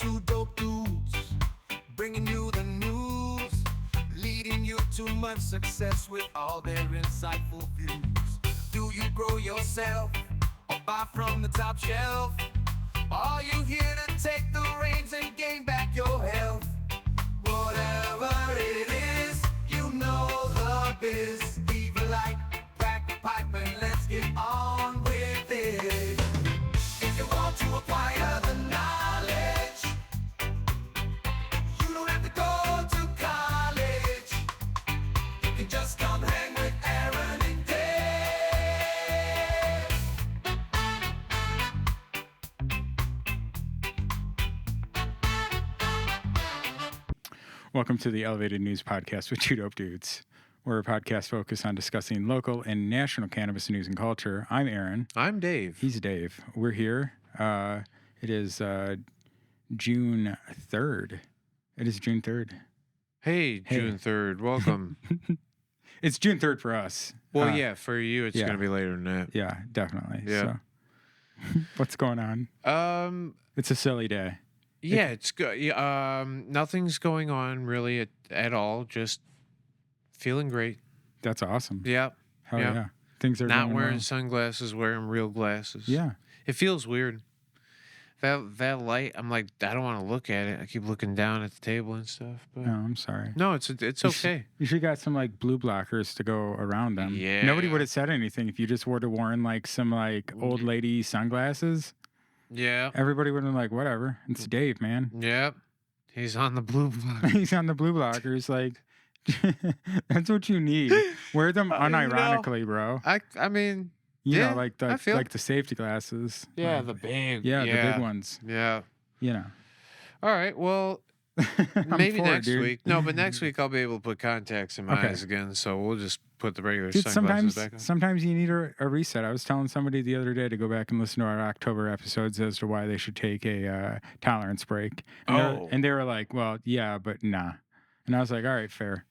two dope dudes, bringing you the news, leading you to much success with all their insightful views. Do you grow yourself or buy from the top shelf? Are you here to take the reins and gain back your health? Whatever it is, you know the biz. Leave a like, crack a pipe, and let's get on with it. If you want to acquire the knowledge, you don't have to go to college. You can just come hang with Aaron and Dave. Welcome to the Elevated News Podcast with Two Dope Dudes. We're a podcast focused on discussing local and national cannabis news and culture. I'm Aaron. I'm Dave. He's Dave. We're here. It is June 3rd. It is June 3rd. Hey, June 3rd. Welcome. It's June 3rd for us. Well, yeah, for you, it's yeah. going to be later than that. Yeah, definitely. Yeah. So, what's going on? It's a silly day. Yeah, it's good. Yeah, nothing's going on really at all. Just feeling great. That's awesome. Yeah. Hell yeah. Things are Not going wearing well. sunglasses, wearing real glasses. Yeah. It feels weird. That light, I'm like, I don't want to look at it. I keep looking down at the table and stuff. But No, I'm sorry. no, it's okay. You should got some like blue blockers to go around them. Yeah. Nobody would have said anything if you just would have worn like some like old lady sunglasses. Yeah. Everybody would have been like, whatever. It's Dave, man. Yep. He's on the blue block. He's on the blue blockers. Like, that's what you need. Wear them unironically, bro. I mean, You yeah, know, like I feel- the safety glasses. yeah, Like, the big. the big ones. Yeah. You know. All right. Well, I'm maybe for it, next dude. week. No, but next week I'll be able to put contacts in my Okay. eyes again. So we'll just put the regular Dude, sunglasses back on. sometimes you need a reset. I was telling somebody the other day to go back and listen to our October episodes as to why they should take a tolerance break. And they were like, well, yeah, but nah. And I was like, all right, fair.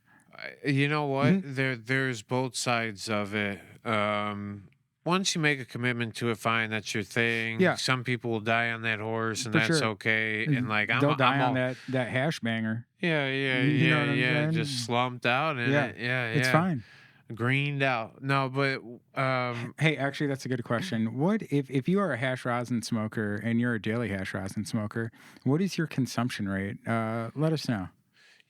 You know what? Mm-hmm. There's both sides of it. Once you make a commitment to it, fine, that's your thing. Yeah. Some people will die on that horse, and For that's sure. okay. And like, They'll die I'm on all, that hash banger. yeah, You know what I'm saying? just slumped out in Yeah. it. Yeah, It's yeah. fine. Greened out. No, but Hey, actually, that's a good question. What if you are a hash rosin smoker and you're a daily hash rosin smoker? What is your consumption rate? Let us know.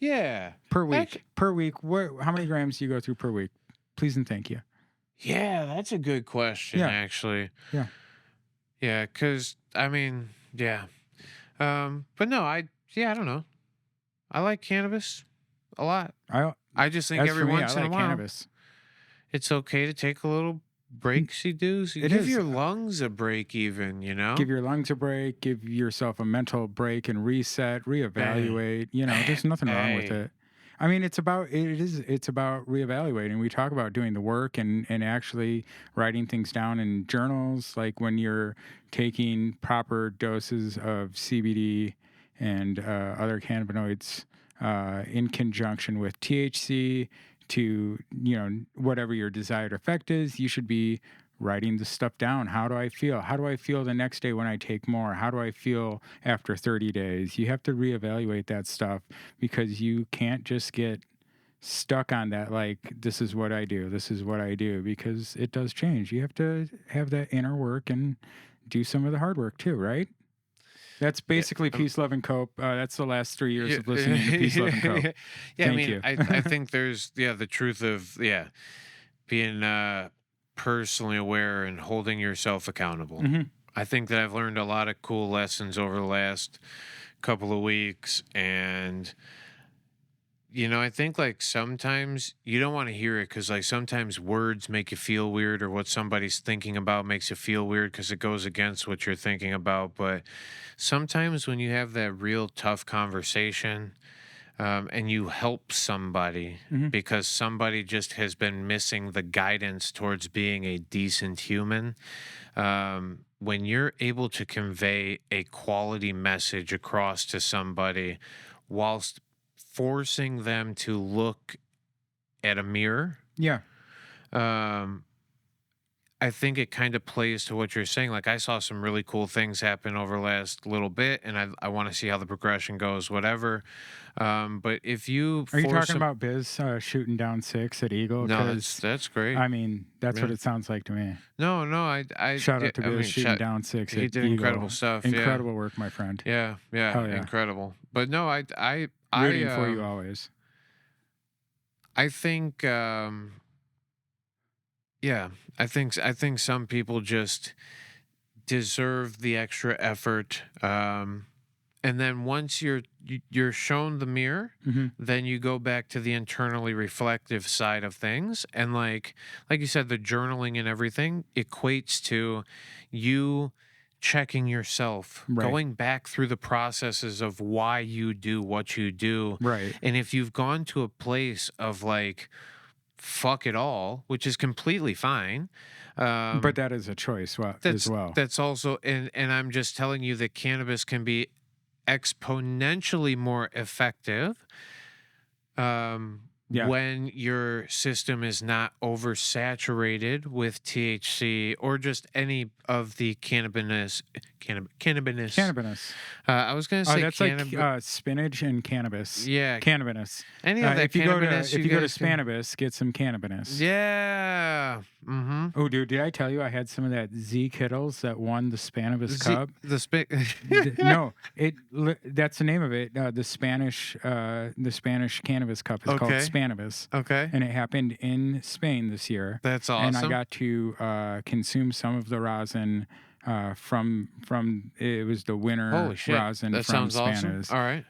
yeah. Per week. Actu- Per week. How many grams do you go through per week? Please and thank you. Yeah, that's a good question, Yeah. actually. Yeah. Yeah, because, I mean, yeah. But no, I don't know. I like cannabis a lot. I just think As every for me, once I in a like while, cannabis. it's okay to take a little breaksy doos. It Give is. your lungs a break even, you know? Give your lungs a break. Give yourself a mental break and reset. Reevaluate. You know, there's nothing wrong with Hey. it. I mean, it's about reevaluating. We talk about doing the work and actually writing things down in journals, like when you're taking proper doses of CBD and other cannabinoids in conjunction with THC to, you know, whatever your desired effect is. You should be writing the stuff down. How do I feel? How do I feel the next day when I take more? How do I feel after 30 days? You have to reevaluate that stuff because you can't just get stuck on that, like, this is what I do, because it does change. You have to have that inner work and do some of the hard work too, right? That's basically Peace, Love, and Cope. That's the last 3 years of listening to Peace, Love, and Cope. Yeah, Thank I mean, you. I think there's, the truth of, being personally aware and holding yourself accountable. Mhm. I think that I've learned a lot of cool lessons over the last couple of weeks. And, I think like sometimes you don't want to hear it because like sometimes words make you feel weird or what somebody's thinking about makes you feel weird because it goes against what you're thinking about. But sometimes when you have that real tough conversation, and you help somebody because somebody just has been missing the guidance towards being a decent human. When you're able to convey a quality message across to somebody whilst forcing them to look at a mirror, Yeah. I think it kind of plays to what you're saying. Like I saw some really cool things happen over the last little bit, and I want to see how the progression goes, whatever. But if you Are you force talking them, about Biz shooting down 6 at Eagle? no, Because that's great. I mean, that's what Yeah. it sounds like to me. No, Shout out to I Biz mean, shooting down 6 he at did incredible Eagle. stuff. Yeah, Incredible work, my friend. yeah, yeah, Hell yeah. incredible. But no, Rooting for you always. I think, yeah, I think some people just deserve the extra effort. And then once you're shown the mirror, Hmm. then you go back to the internally reflective side of things, and like you said, the journaling and everything equates to you checking yourself, Right. going back through the processes of why you do what you do. Right. And if you've gone to a place of like fuck it all, which is completely fine, But that is a choice as well. that's also, and I'm just telling you that cannabis can be exponentially more effective Yeah. when your system is not oversaturated with THC or just any of the cannabis. Cannabis. I was gonna Oh, say that's cannabis. like spinach and cannabis. Yeah, Cannabis. any of that If you go to cannabis. if you go to guys can- Spanibus, get some cannabis. Yeah. Mm-hmm. Oh, dude, did I tell you I had some of that Z Kittles that won the Spanibus Cup? No, that's the name of it. The Spanish cannabis cup is called Okay. Spanibus, Okay. and it happened in Spain this year. That's awesome. And I got to consume some of the rosin from it was the winter Holy shit. rosin That from sounds awesome. Spanibus. All right.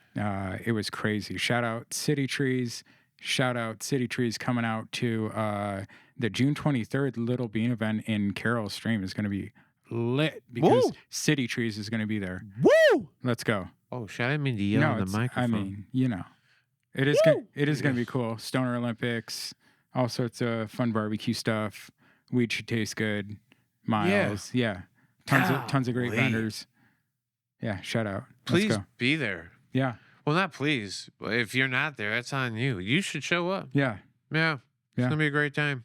It was crazy. Shout out City Trees. Shout out City Trees coming out to the June 23rd Little Bean event in Carroll Stream is going to be lit because Woo! City Trees is going to be there. Woo! Let's go. Oh shit! I didn't mean to yell in the microphone. I mean, you know, it is going to be cool. Stoner Olympics, all sorts of fun barbecue stuff. Weed should taste good. Miles, yeah. Tons of great Golly. vendors. Yeah, shout out. Please Let's go. be there. Yeah, Well, not please. If you're not there, that's on you. You should show up. yeah. Yeah. It's Yeah. gonna be a great time.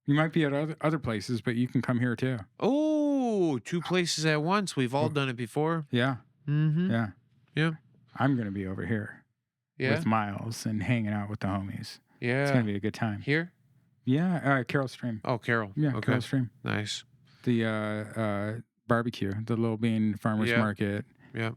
You might be at other places, but you can come here too. Oh, 2 places at once. We've all done it before. Yeah, Mm-hmm. yeah. Yeah. I'm going to be over here Yeah. with Miles and hanging out with the homies. Yeah. It's going to be a good time. Here? Yeah, Carroll Stream. Oh, Carol. Yeah, Okay. Carroll Stream. Nice. The barbecue, the Little Bean Farmers Yeah. Market Yeah.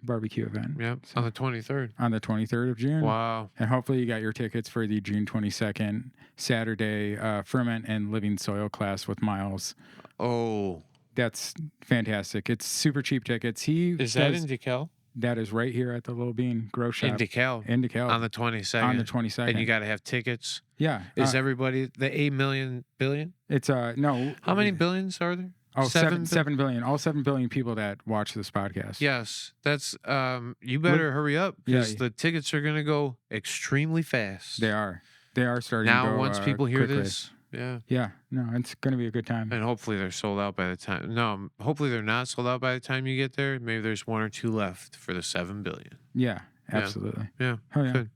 barbecue event. Yeah. So- On the 23rd. on the 23rd of June. Wow. And hopefully you got your tickets for the June 22nd Saturday Ferment and Living Soil class with Miles. Oh. That's fantastic. It's super cheap tickets. Is that in DeKalb? That is right here at the Little Bean Grow Shop. In DeKalb. In DeKalb. On the 22nd. On the 22nd. And you got to have tickets. Yeah. Is everybody the 8 million billion? It's no. How many billions are there? Oh, 7 7 billion. All 7 billion people that watch this podcast. Yes, that's you better hurry up because Yeah. the tickets are gonna go extremely fast. They are. They are starting to now. go, Once people hear quickly. this, yeah, Yeah. No, it's going to be a good time. and hopefully they're sold out by the time. No, hopefully they're not sold out by the time you get there. Maybe there's 1 or 2 left for the 7 billion. Yeah, absolutely. Yeah, Oh yeah. good.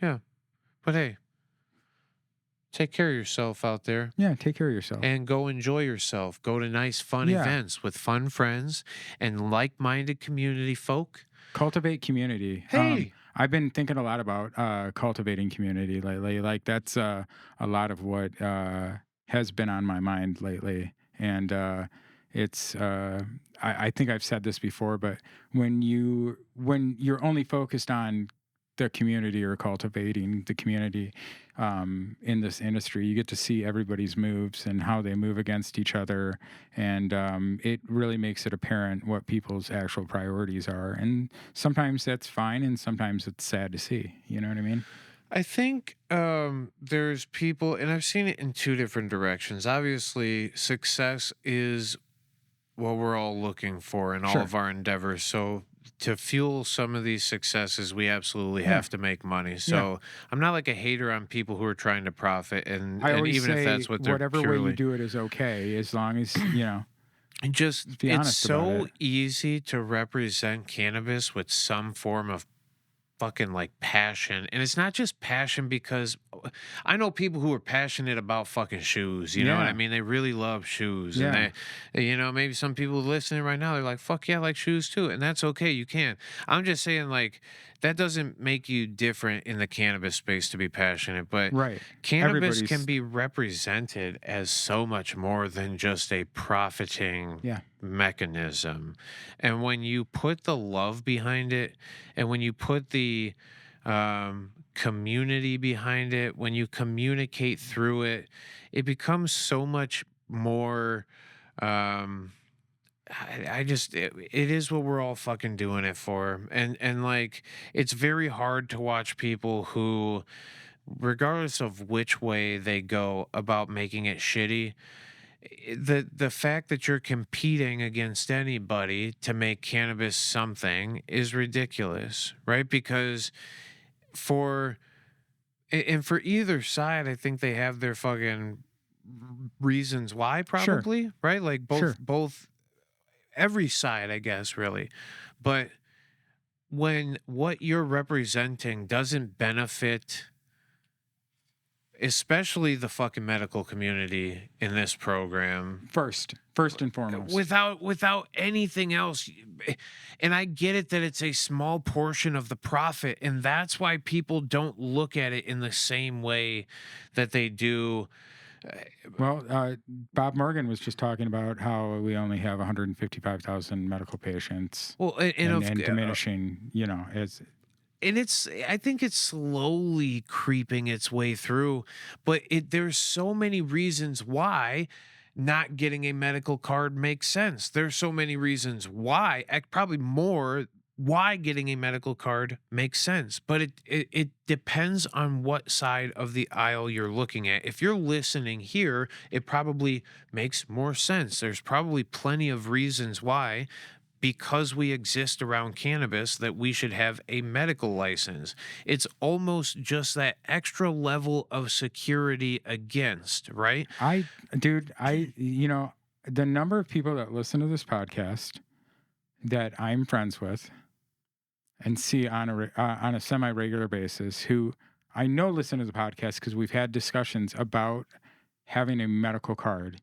Yeah. But hey, take care of yourself out there. Yeah, take care of yourself. And go enjoy yourself. Go to nice, fun Yeah. events with fun friends and like-minded community folk. Cultivate community. Hey. I've been thinking a lot about cultivating community lately. Like that's a lot of what has been on my mind lately. And it's I think I've said this before, but when you're only focused on the community or cultivating the community in this industry, you get to see everybody's moves and how they move against each other, and it really makes it apparent what people's actual priorities are. And sometimes that's fine, and sometimes it's sad to see. You know what I mean? I think there's people, and I've seen it in 2 different directions. Obviously, success is what we're all looking for in all Sure. of our endeavors. So to fuel some of these successes, we absolutely Yeah. have to make money. So I'm not like a hater on people who are trying to profit, and I always even say if that's what they're whatever way purely. you do it is okay, as long as you know. And just be it's honest about so it. easy to represent cannabis with some form of fucking like passion. And it's not just passion because I know people who are passionate about fucking shoes. You know what I Yeah. mean? They really love shoes. Yeah. And you know, maybe some people listening right now, they're like, fuck yeah, I like shoes too. And that's okay. You can. I'm just saying, like, that doesn't make you different in the cannabis space to be passionate. But Right. cannabis can Everybody's. be represented as so much more than just a profiting Yeah. mechanism. And when you put the love behind it, and when you put the community behind it, when you communicate through it, it becomes so much more. Um, I just it is what we're all fucking doing it for, and like it's very hard to watch people who, regardless of which way they go about making it shitty, the fact that you're competing against anybody to make cannabis something is ridiculous, right? Because for and for either side, I think they have their fucking reasons why, Sure. probably, right? Like Sure. both every side, I guess, really. But when what you're representing doesn't benefit, especially the fucking medical community in this program, First and foremost. without anything else, and I get it that it's a small portion of the profit, and that's why people don't look at it in the same way that they do. Well, Bob Morgan was just talking about how we only have 155,000 medical patients, Well, and diminishing. You know, as and I think it's slowly creeping its way through, but there's so many reasons why not getting a medical card makes sense. There's so many reasons why, probably more, why getting a medical card makes sense, but it depends on what side of the aisle you're looking at. If you're listening here, it probably makes more sense. There's probably plenty of reasons why, because we exist around cannabis, that we should have a medical license. It's almost just that extra level of security against, right? you know, the number of people that listen to this podcast that I'm friends with and see on a semi-regular basis, who I know listen to the podcast because we've had discussions about having a medical card,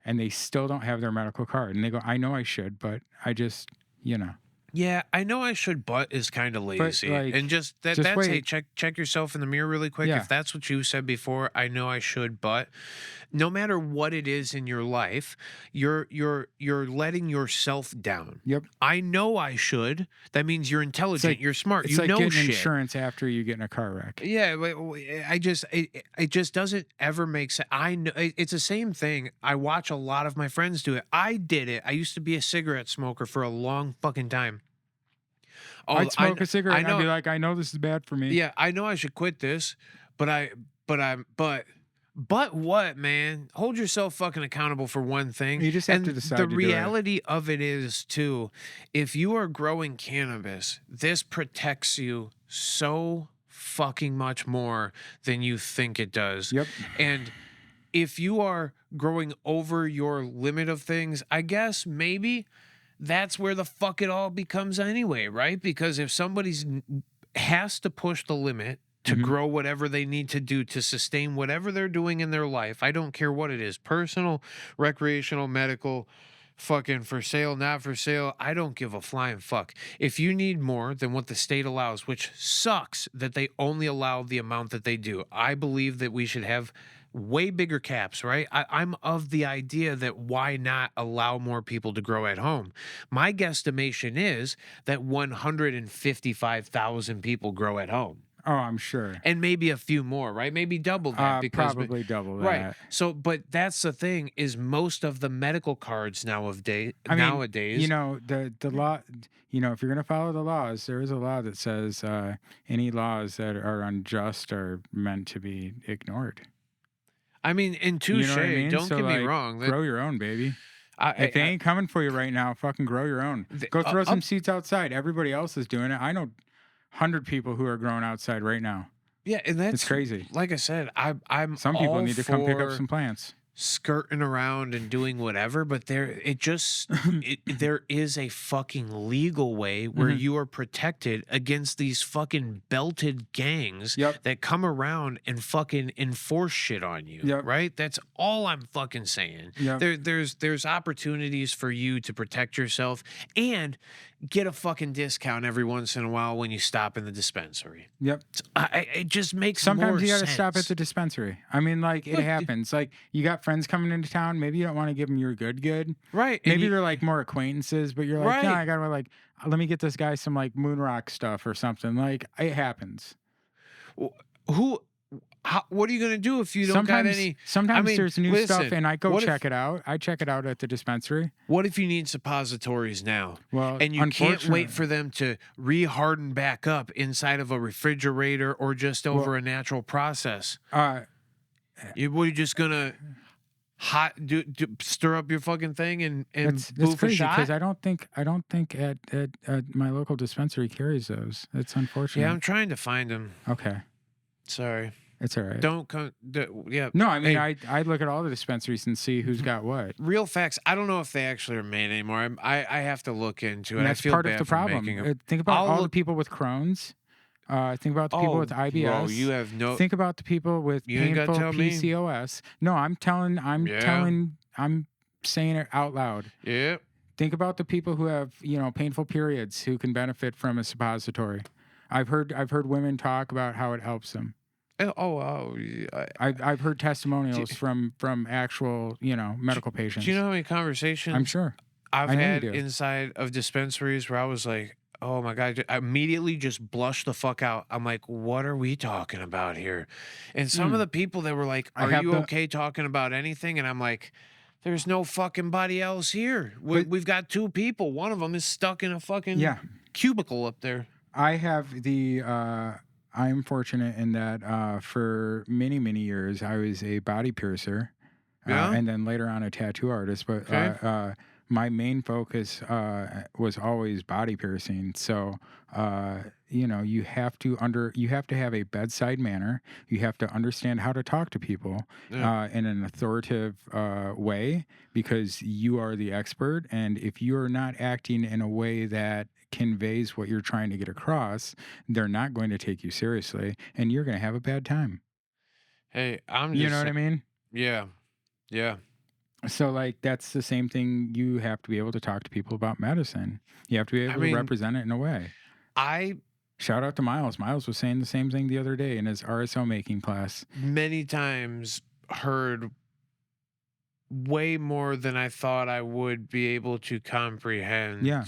and they still don't have their medical card, and they go, "I know I should, but I just, you know." Yeah, I know I should, but is kind of lazy. like, And just just that's hey, wait. check yourself in the mirror really quick. Yeah. If that's what you said before, I know I should, but no matter what it is in your life, you're letting yourself down. Yep. I know I should. That means you're intelligent, you're smart, It's you like know getting shit. insurance after you get in a car wreck. Yeah, but it just doesn't ever make sense. I know it's the same thing. I watch a lot of my friends do it. I did it. I used to be a cigarette smoker for a long fucking time. I'd smoke a cigarette and know, I'd be like, "I know this is bad for me." yeah, I know I should quit this, but what, man? Hold yourself fucking accountable for one thing. You just have and to decide the to do it. reality of it is too, if you are growing cannabis, this protects you so fucking much more than you think it does. Yep. And if you are growing over your limit of things, I guess maybe that's where the fuck it all becomes anyway, right? Because if somebody's has to push the limit to grow whatever they need to do to sustain whatever they're doing in their life, I don't care what it is, personal, recreational, medical, fucking for sale, not for sale, I don't give a flying fuck. If you need more than what the state allows, which sucks that they only allow the amount that they do, I believe that we should have way bigger caps, right? I'm of the idea that why not allow more people to grow at home? My guesstimation is that 155,000 people grow at home. Oh, I'm sure. And maybe a few more, right? Maybe double that. Because Probably double that. Right. So, but that's the thing, is most of the medical cards nowadays, You know, the law, you know, if you're going to follow the laws, there is a law that says any laws that are unjust are meant to be ignored. I mean, in touche, You know what I mean? don't So, get me like, wrong. Grow your own, baby. I If they ain't coming for you right now, fucking grow your own. Go throw some seeds outside. Everybody else is doing it. I know 100 people who are growing outside right now. yeah, and that's It's crazy. Like I said, I'm Some people all need to come pick up for some plants. skirting around and doing whatever, but there is a fucking legal way where Mhm. you are protected against these fucking belted gangs Yep. that come around and fucking enforce shit on you. Yep. Right? That's all I'm fucking saying. Yep. There's opportunities for you to protect yourself and get a fucking discount every once in a while when you stop in the dispensary. Yep. It just makes Sometimes more you got to sense. stop at the dispensary. I mean, like, it Look, happens. Like, you got friends coming into town. Maybe you don't want to give them your good. right. And Maybe they're like more acquaintances, but you're like, yeah, Right. I got to like, let me get this guy some like moon rock stuff or something. Like, it happens. who what are you gonna do if you don't got any? Sometimes I mean, there's new stuff, listen, and I go what check it out. I check it out at the dispensary. What if you need suppositories now? Well, And you can't wait unfortunately- for them to re-harden back up inside of a refrigerator or just over a natural process? Uh, What are you just gonna stir up your fucking thing and That's boof a crazy shot? because I don't think at my local dispensary carries those. It's unfortunate. Yeah, I'm trying to find them. Okay, Sorry, it's all right. don't come. Yeah, No, I mean Hey, I look at all the dispensaries and see who's got what. real facts. I don't know if they actually are made anymore. I have to look into it. And I that's feel part bad of the for problem. making 'em. Think about I'll all the look- people with Crohn's. Think about the people with IBS. Bro, you have no. Think about the people with You ain't gotta painful tell me. PCOS. No, I'm saying it out loud. Yeah. Think about the people who have, painful periods who can benefit from a suppository. I've heard women talk about how it helps them. I've heard testimonials from actual, medical patients. Do you know how many conversations I'm sure. I've I know you had do. inside of dispensaries where I was like, oh my God, I immediately just blushed the fuck out. I'm like, what are we talking about here? And some of the people that were like, I are have you the- okay talking about anything? And I'm like, there's no fucking body else here. We've got two people. One of them is stuck in a fucking Yeah. cubicle up there. I have I'm fortunate in that for many, many years, I was a body piercer. Yeah? And then later on a tattoo artist. But Okay. my main focus was always body piercing. So, you have to have a bedside manner. You have to understand how to talk to people Yeah. in an authoritative way because you are the expert. And if you're not acting in a way that conveys what you're trying to get across, they're not going to take you seriously and you're going to have a bad time. Hey, I'm just You know what I mean? Yeah. Yeah. So, like, that's the same thing. You have to be able to talk to people about medicine. You have to be able mean, to represent it in a way. I Shout out to Miles. Miles was saying the same thing the other day in his RSO making class. many times heard way more than I thought I would be able to comprehend. Yeah.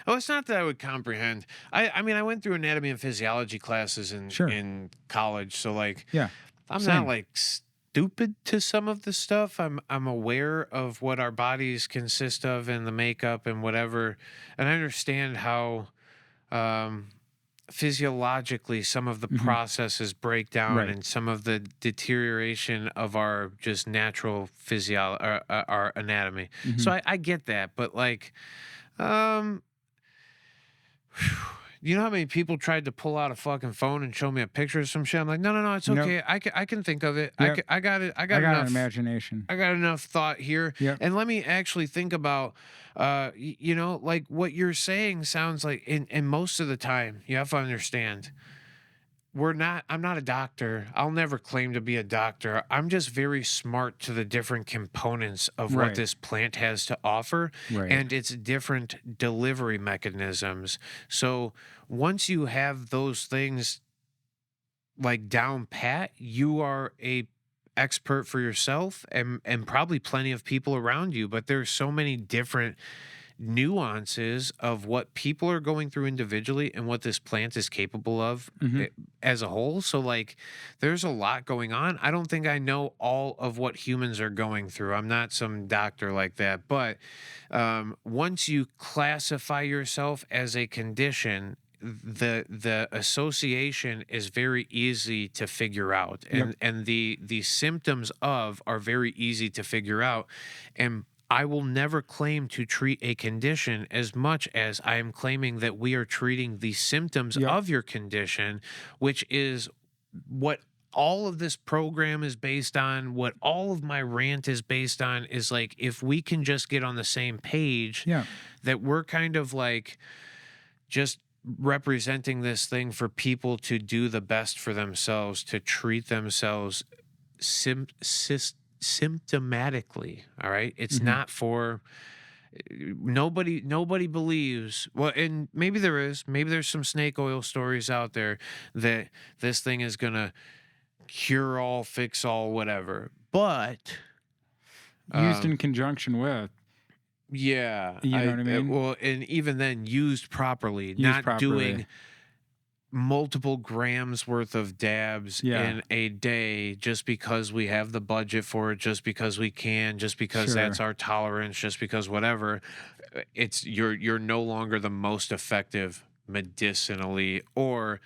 Oh, it's not that I would comprehend. I mean, I went through anatomy and physiology classes Sure. in college, so like, Yeah. I'm Same. not like stupid to some of the stuff. I'm aware of what our bodies consist of and the makeup and whatever, and I understand how physiologically some of the processes break down Right. and some of the deterioration of our just natural our anatomy. So I get that, but like you know how many people tried to pull out a fucking phone and show me a picture of some shit? I'm like, no, it's Nope. okay. I can think of it. Yep. I got it. I got I got enough an imagination. I got enough thought here. Yep. And let me actually think about, like what you're saying sounds like, and most of the time, you have to understand, I'm not a doctor. I'll never claim to be a doctor. I'm just very smart to the different components of Right. what this plant has to offer Right. and its different delivery mechanisms. So once you have those things like down pat, you are a expert for yourself and probably plenty of people around you, but there's so many different nuances of what people are going through individually and what this plant is capable of as a whole. So like there's a lot going on. I don't think I know all of what humans are going through. I'm not some doctor like that, but once you classify yourself as a condition, the association is very easy to figure out, and the symptoms of are very easy to figure out. And I will never claim to treat a condition as much as I am claiming that we are treating the symptoms of your condition, which is what all of this program is based on, what all of my rant is based on, is like, if we can just get on the same page, Yeah. that we're kind of like just representing this thing for people to do the best for themselves, to treat themselves symptomatically. All right. It's Hmm. not for nobody believes, well, and maybe there's some snake oil stories out there that this thing is gonna cure all, fix all, whatever. But Used in um conjunction with, yeah, you know what I mean? well, and even then used properly, Used not properly. doing multiple grams worth of dabs Yeah. in a day just because we have the budget for it, just because we can, just because that's Sure. our tolerance, just because whatever. It's you're no longer the most effective medicinally or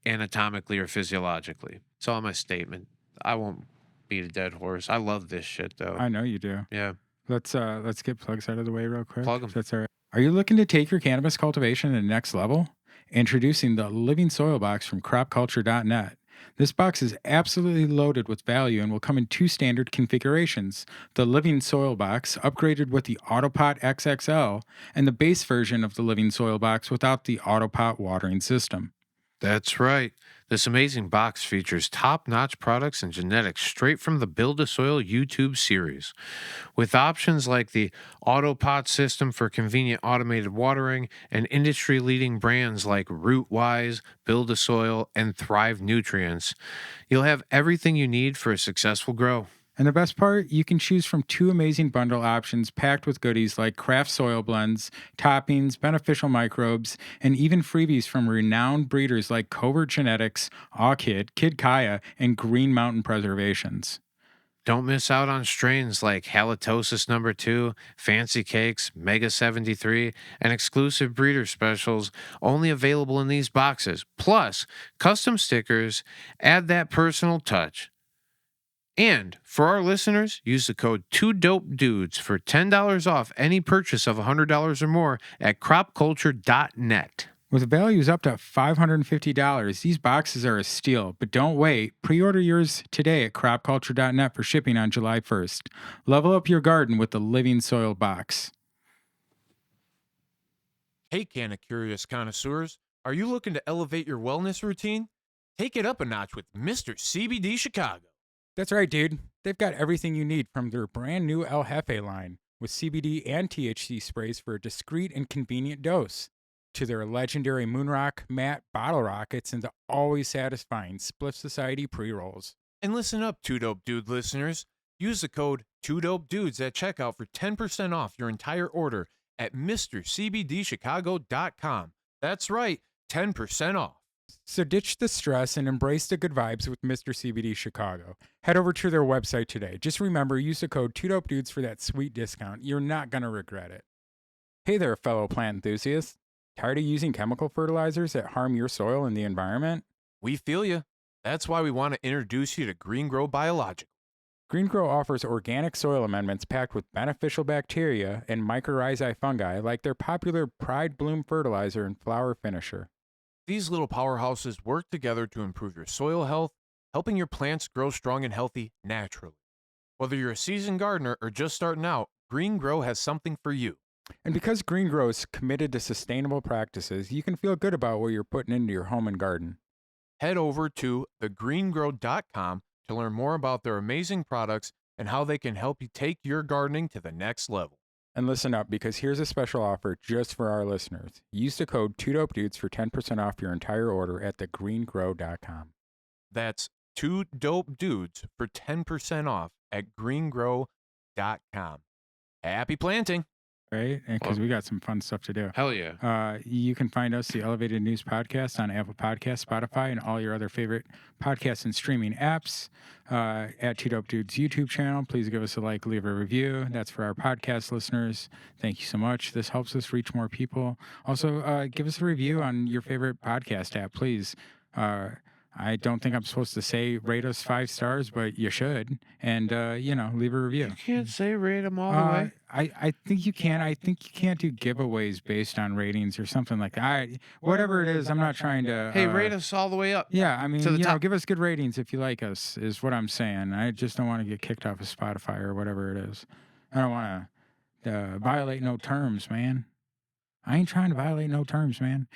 anatomically or physiologically. It's all my statement. I won't beat a dead horse. I love this shit though. I know you do. Yeah. Let's get plugs out of the way real quick. Plug If 'em. that's all right. Are you looking to take your cannabis cultivation to the next level? Introducing the Living Soil Box from cropculture.net. This box is absolutely loaded with value and will come in two standard configurations: the Living Soil Box, upgraded with the Autopot XXL, and the base version of the Living Soil Box without the Autopot watering system. That's right. This amazing box features top-notch products and genetics straight from the Build a Soil YouTube series, with options like the Autopot system for convenient automated watering and industry-leading brands like Rootwise, Build a Soil, and Thrive Nutrients. You'll have everything you need for a successful grow. And the best part, you can choose from two amazing bundle options packed with goodies like craft soil blends, toppings, beneficial microbes, and even freebies from renowned breeders like Covert Genetics, Awkid, Kid Kaya, and Green Mountain Preservations. Don't miss out on strains like Halitosis number 2, Fancy Cakes, Mega 73, and exclusive breeder specials only available in these boxes. Plus, custom stickers add that personal touch. And for our listeners, use the code 2DOPEDUDES for $10 off any purchase of $100 or more at cropculture.net. With values up to $550, these boxes are a steal, but don't wait. Pre-order yours today at cropculture.net for shipping on July 1st. Level up your garden with the Living Soil Box. Hey, Canna Curious connoisseurs, are you looking to elevate your wellness routine? Take it up a notch with Mr. CBD Chicago. That's right, dude. They've got everything you need from their brand new El Jefe line with CBD and THC sprays for a discreet and convenient dose, to their legendary Moonrock Matte Bottle Rockets and the always satisfying Spliff Society pre-rolls. And listen up, 2Dope Dude listeners. Use the code 2DOPEDUDES at checkout for 10% off your entire order at MrCBDChicago.com. That's right, 10% off. So ditch the stress and embrace the good vibes with Mr. CBD Chicago. Head over to their website today. Just remember, use the code 2DOPEDUDES for that sweet discount. You're not going to regret it. Hey there, fellow plant enthusiasts. Tired of using chemical fertilizers that harm your soil and the environment? We feel you. That's why we want to introduce you to Green Grow Biological. Green Grow offers organic soil amendments packed with beneficial bacteria and mycorrhizae fungi like their popular Pride Bloom fertilizer and flower finisher. These little powerhouses work together to improve your soil health, helping your plants grow strong and healthy naturally. Whether you're a seasoned gardener or just starting out, Green Grow has something for you. And because Green Grow is committed to sustainable practices, you can feel good about what you're putting into your home and garden. Head over to thegreengrow.com to learn more about their amazing products and how they can help you take your gardening to the next level. And listen up, because here's a special offer just for our listeners. Use the code 2DOPEDUDES for 10% off your entire order at thegreengrow.com. That's 2DOPEDUDES for 10% off at greengrow.com. Happy planting! Right? Because we got some fun stuff to do. Hell yeah. You can find us, the Elevated News Podcast, on Apple Podcasts, Spotify, and all your other favorite podcast and streaming apps. At Two Dope Dudes YouTube channel, please give us a like, leave a review. That's for our podcast listeners. Thank you so much. This helps us reach more people. Also, give us a review on your favorite podcast app, please. I don't think I'm supposed to say rate us 5 stars, but you should. And, leave a review. You can't say rate them all the way. I think you can. I think you can't do giveaways based on ratings or something like that. Whatever it is, I'm not trying to. Hey, rate us all the way up. Yeah, I mean, to the top. give us good ratings if you like us, is what I'm saying. I just don't want to get kicked off of Spotify or whatever it is. I don't want to violate no terms, man. I ain't trying to violate no terms, man.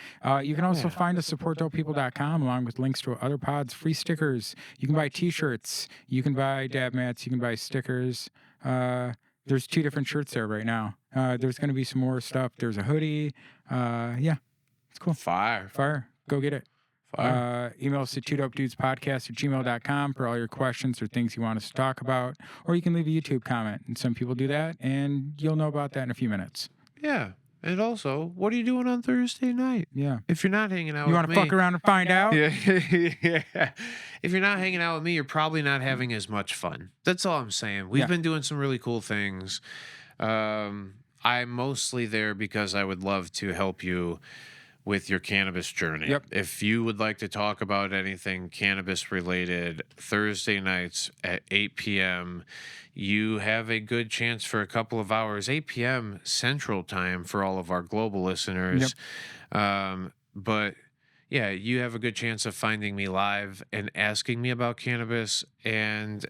You can also find us supportdopepeople.com along with links to other pods, free stickers. You can buy T-shirts. You can buy dab mats. You can buy stickers. There's 2 different shirts there right now. There's going to be some more stuff. There's a hoodie. Yeah, it's cool. Fire. Go get it. Email us at twodopedudspodcast@gmail.com for all your questions or things you want us to talk about. Or you can leave a YouTube comment. And some people do that, and you'll know about that in a few minutes. Yeah. And also, what are you doing on Thursday night? Yeah. If you're not hanging out You with want me. to fuck around and find out? Yeah. If you're not hanging out with me, you're probably not having as much fun. That's all I'm saying. We've been doing some really cool things. I'm mostly there because I would love to help you with your cannabis journey. Yep. If you would like to talk about anything cannabis related, Thursday nights at 8 p.m., you have a good chance for a couple of hours, 8 p.m. Central Time for all of our global listeners. But yeah, you have a good chance of finding me live and asking me about cannabis. And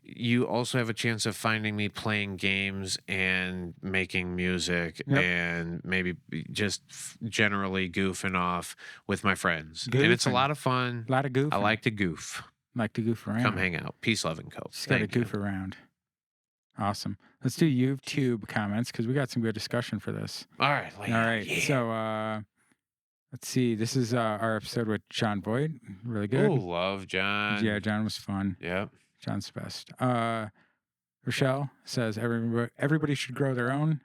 you also have a chance of finding me playing games and making music and maybe just generally goofing off with my friends. And it's a lot of fun. A lot of goof. I like to goof. Like to goof around. Come hang out. Peace, love, and coke. Just got to goof around. Awesome. Let's do YouTube comments because we got some good discussion for this. All right. All right. Yeah. So let's see. This is our episode with John Boyd. Really good. Oh, love John. Yeah, John was fun. Yep. John's the best. Rochelle says everybody should grow their own.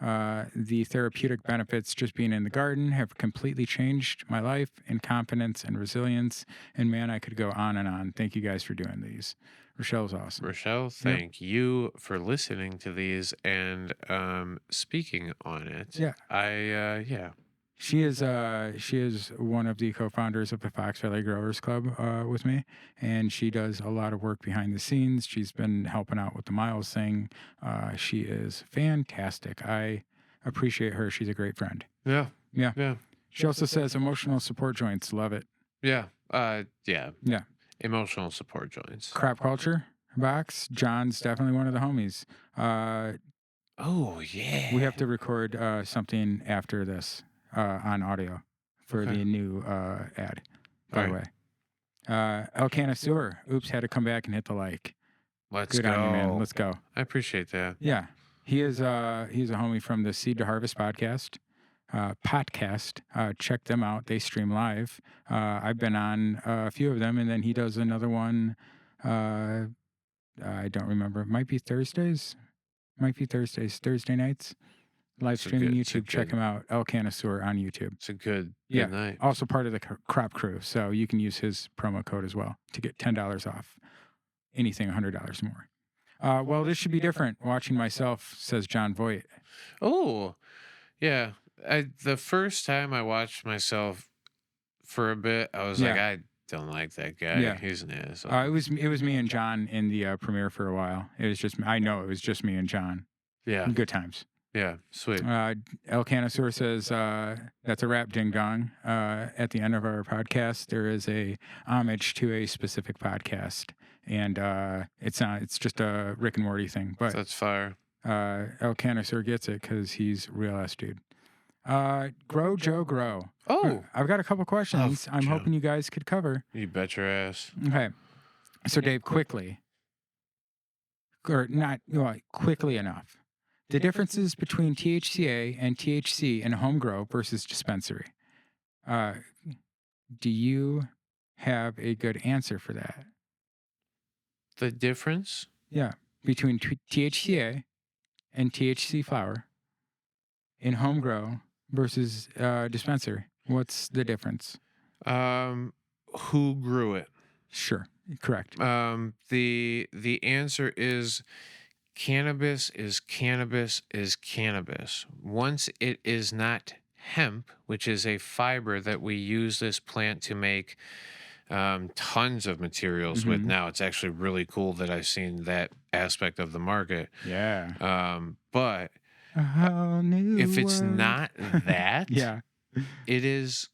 The therapeutic benefits just being in the garden have completely changed my life in confidence and resilience. And man, I could go on and on. Thank you guys for doing these. Rochelle's awesome. Rochelle, thank you for listening to these and speaking on it. Yeah. She is one of the co-founders of the Fox Valley Growers Club with me, and she does a lot of work behind the scenes. She's been helping out with the Miles thing. She is fantastic. I appreciate her. She's a great friend. Yeah. She also says emotional support joints. Love it. Yeah. Yeah. Emotional support joints. Crap culture box. John's definitely one of the homies. Oh yeah. We have to record something after this. On audio for the new ad, by the way. El Canasur. Oops, had to come back and hit the like. Let's go. Good on you, man. Let's go. I appreciate that. Yeah. He's a homie from the Seed to Harvest podcast. Check them out. They stream live. I've been on a few of them, and then he does another one. I don't remember. It might be Thursdays. Thursday nights. Live streaming YouTube. Check him out. El Canasur on YouTube. It's a good night. Also part of the crop crew. So you can use his promo code as well to get $10 off anything $100 more. Well, this should be different. Watching myself, says John Voight. Oh, yeah. The first time I watched myself for a bit, I was like, I don't like that guy. Yeah. He's an asshole. It was me and John in the premiere for a while. It was just me and John. Yeah. Good times. Yeah, sweet. El Canasur says that's a wrap, ding dong. At the end of our podcast, there is a homage to a specific podcast, and it's just a Rick and Morty thing. But that's fire. El Canasur gets it because he's real ass dude. Grow Joe Grow. Oh, I've got a couple questions. I'm hoping you guys could cover. You bet your ass. Okay, so Dave, quickly enough. The differences between THCA and THC in home grow versus dispensary. Do you have a good answer for that? The difference? Yeah, between THCA and THC flower in home grow versus dispensary. What's the difference? Who grew it? Sure, correct. The answer is cannabis is cannabis is cannabis. Once it is not hemp, which is a fiber that we use this plant to make tons of materials with Mhm. now. It's actually really cool that I've seen that aspect of the market. Yeah. But A whole new if it's world. not that, Yeah. it is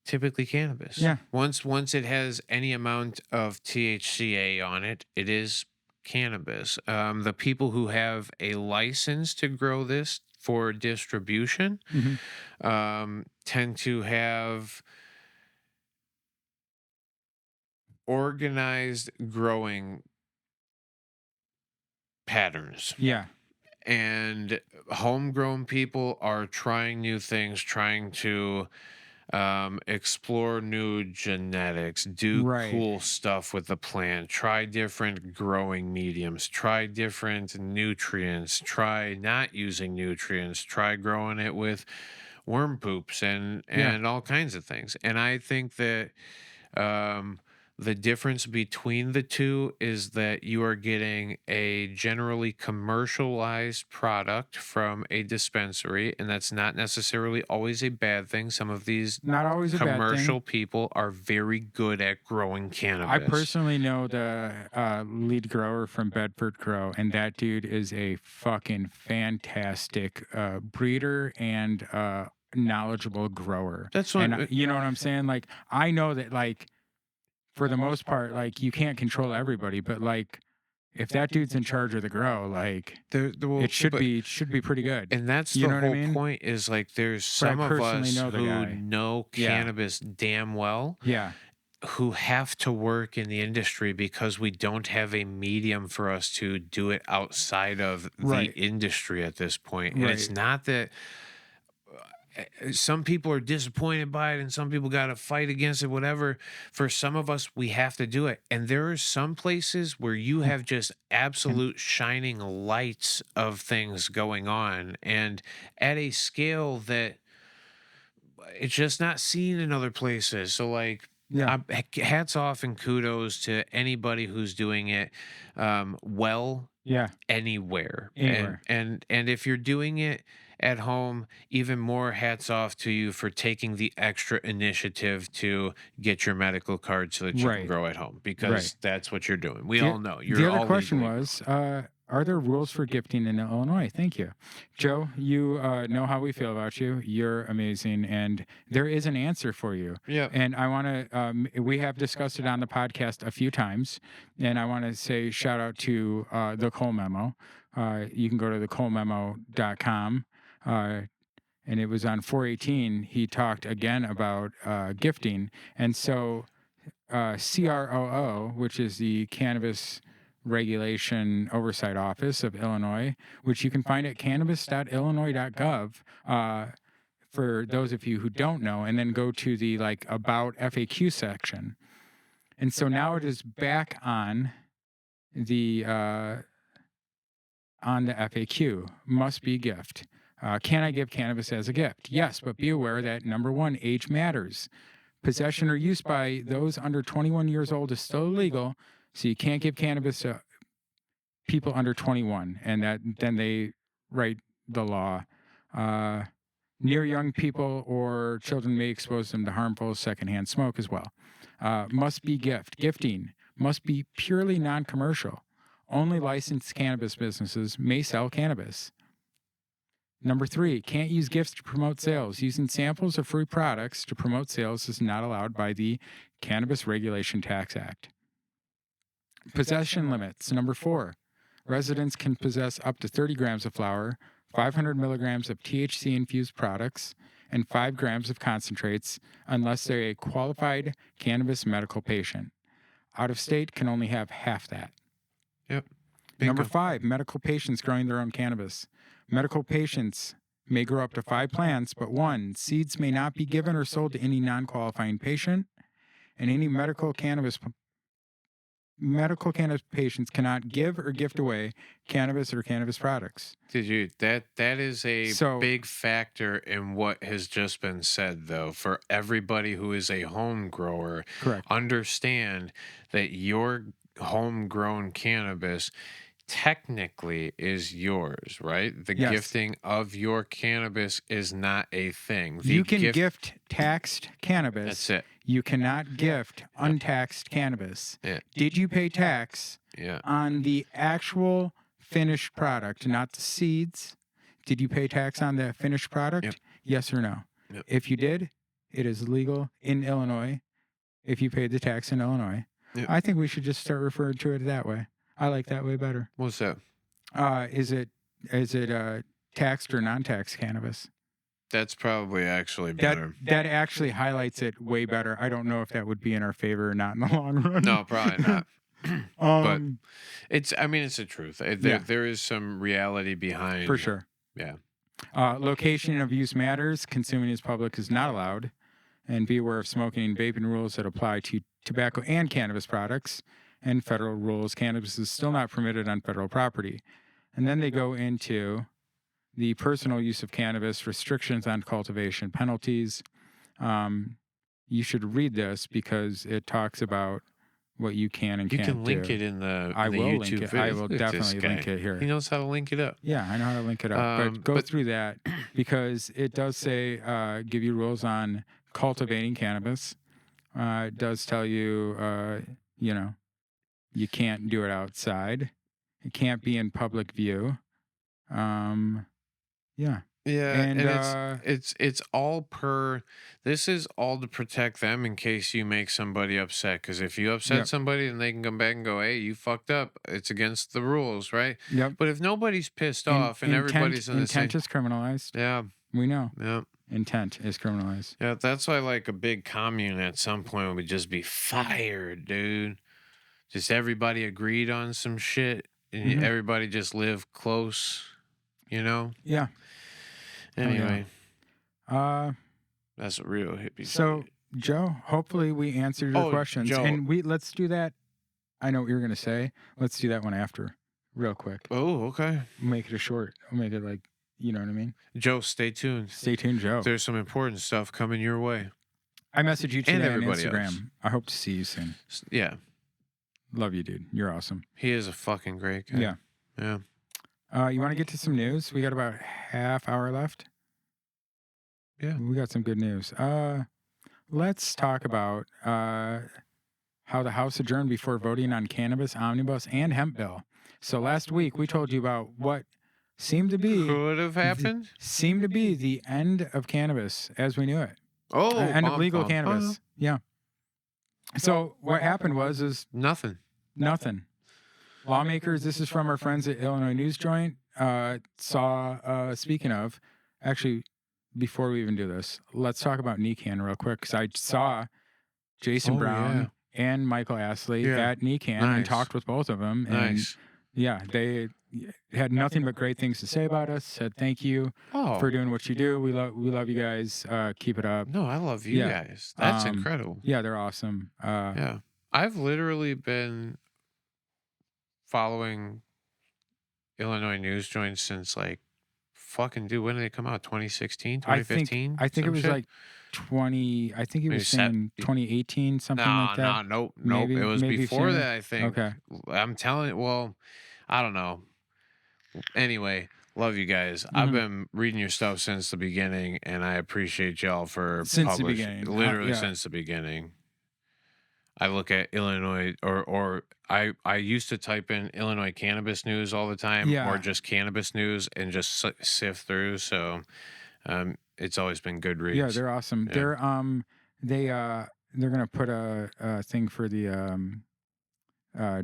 typically cannabis. Yeah. Once it has any amount of THCA on it, it is cannabis. The people who have a license to grow this for distribution Mhm. tend to have organized growing patterns. Yeah. And homegrown people are trying new things, trying to explore new genetics, do Right. cool stuff with the plant, try different growing mediums, try different nutrients, try not using nutrients, try growing it with worm poops and Yeah. all kinds of things. And I think that um, the difference between the two is that you are getting a generally commercialized product from a dispensary, and that's not necessarily always a bad thing. Some of these Not always a bad thing. commercial people are very good at growing cannabis. I personally know the lead grower from Bedford Grow, and that dude is a fucking fantastic breeder and knowledgeable grower. That's what. And you know what I'm saying? Like, I know that, like, for the most part, like, you can't control everybody, but like, if that dude's in charge of the grow, like, it should but- be pretty good. And that's You the know what I whole mean? point. Is like there's But I some of personally us know the who guy. know Yeah. cannabis damn well, Yeah. who have to work in the industry because we don't have a medium for us to do it outside of Right. the industry at this point. And it's Right. not that some people are disappointed by it and some people got to fight against it, whatever. For some of us, we have to do it. And there are some places where you have just absolute shining lights of things going on, and at a scale that it's just not seen in other places. So, like, Yeah. hats off and kudos to anybody who's doing it well Yeah. anywhere. Anywhere. And if you're doing it at home, even more hats off to you for taking the extra initiative to get your medical card so that you can Right. grow at home, because Right. that's what you're doing. We The- all know. You're The other all question legally was, are there rules for gifting in Illinois? Thank you. Joe, you know how we feel about you. You're amazing, and there is an answer for you. Yeah. And I want to, we have discussed it on the podcast a few times, and I want to say shout out to the Cole Memo. You can go to thecolememo.com. And it was on 418. He talked again about gifting. And so CROO, which is the Cannabis Regulation Oversight Office of Illinois, which you can find at cannabis.illinois.gov, for those of you who don't know, and then go to the like about FAQ section. And so now it is back on the FAQ. Must be gift. Can I give cannabis as a gift? Yes, but be aware that number one, age matters. Possession or use by those under 21 years old is still illegal, so you can't give cannabis to people under 21, and that then they write the law. Near young people or children may expose them to harmful secondhand smoke as well. Must be gift. Gifting must be purely non-commercial. Only licensed cannabis businesses may sell cannabis. Number three, can't use gifts to promote sales. Using samples of free products to promote sales is not allowed by the Cannabis Regulation Tax Act. Possession limits. Number four, residents can possess up to 30 grams of flower, 500 milligrams of THC infused products, and 5 grams of concentrates unless they're a qualified cannabis medical patient. Out of state can only have half that. Yep. Number Bingo. five, medical patients growing their own cannabis. Medical patients may grow up to 5 plants, but one, seeds may not be given or sold to any non-qualifying patient, and any medical cannabis patients cannot give or gift away cannabis or cannabis products. Did you that is a So- big factor in what has just been said, though. For everybody who is a home grower, Correct. understand that your homegrown cannabis technically is yours, right? The Yes. gifting of your cannabis is not a thing. You can gift taxed cannabis. That's it. You cannot gift untaxed cannabis. Yeah. Did you pay tax Yeah. on the actual finished product, not the seeds? Did you pay tax on the finished product? Yep. Yes or no? Yep. If you did, it is legal in Illinois. If you paid the tax in Illinois, Yep. I think we should just start referring to it that way. I like that way better. What's that? Is it taxed or non-taxed cannabis? That's probably actually better. That actually highlights it way better. I don't know if that would be in our favor or not in the long run. No, probably not. But it's the truth. Yeah. There is some reality behind. For sure. Yeah. Location of use matters. Consuming as public is not allowed. And be aware of smoking and vaping rules that apply to tobacco and cannabis products. And federal rules. Cannabis is still not permitted on federal property. And then they go into the personal use of cannabis, restrictions on cultivation, penalties. You should read this because it talks about what you can and You can't can link do. it in the I will YouTube link it. video. I will Look at this definitely link guy. it here. He knows how to link it up. Yeah, I know how to link it up. But go through that because it does say give you rules on cultivating cannabis. It does tell you, you can't do it outside. It can't be in public view. Yeah. Yeah, And, and it's all per. This is all to protect them in case you make somebody upset. Because if you upset Yep. somebody, then they can come back and go, "Hey, you fucked up. It's against the rules, right?" Yep. But if nobody's pissed off and everybody's in the same, intent is criminalized. yeah, We know yeah, intent is criminalized. yeah. That's why like a big commune at some point would just be fired, dude. Just everybody agreed on some shit, and Mhm. everybody just lived close, you know. Yeah. Anyway, Uh, that's a real hippie. so shit. Joe, hopefully we answered your Oh, questions, Joe. and let's do that. I know what you're gonna say. Let's do that one after, real quick. Oh, okay. We'll make it a short. We'll make it like, you know what I mean. Joe, stay tuned. Stay tuned, Joe. There's some important stuff coming your way. I messaged you And today on everybody Instagram. else. I hope to see you soon. Yeah, Love you, dude. You're awesome. he is a fucking great guy. Yeah. Yeah. You want to get to some news? We got about half hour left. Yeah. We got some good news. Let's talk about how the House adjourned before voting on cannabis, omnibus, and hemp bill. So last week we told you about what seemed to be Could have happened. the end of cannabis as we knew it. Oh, End of bum, legal bum, cannabis. bum. Yeah. So what happened was Nothing. nothing. Lawmakers, this is from our friends at Illinois News Joint, saw, speaking of, actually, before we even do this, let's talk about NECAN real quick, because I saw Jason Oh, Brown and Michael Astley Yeah. at NECAN and Nice. talked with both of them. And Nice. yeah, they had nothing but great things to say about us, said thank you Oh, for doing what you do. We love you guys. Keep it up. no, I love you Yeah. guys. That's Um, incredible. Yeah, they're awesome. Yeah. I've literally been following Illinois News Joint since like fucking dude, when did they come out? 2016, I 2015? think it Some was shit? like 20. I think he Maybe was saying 2018, something No, like that. nope. Maybe- It was maybe before sooner? that, I think. Okay. I'm telling well, I don't know. Anyway, love you guys. I've Mhm. been reading your stuff since the beginning, and I appreciate y'all for Since the publishing. beginning. Literally Yeah. since the beginning. I look at Illinois, or I used to type in Illinois cannabis news all the time, Yeah. or just cannabis news, and just sift through. So, it's always been good reads. Yeah, they're awesome. Yeah. They're gonna put a thing for the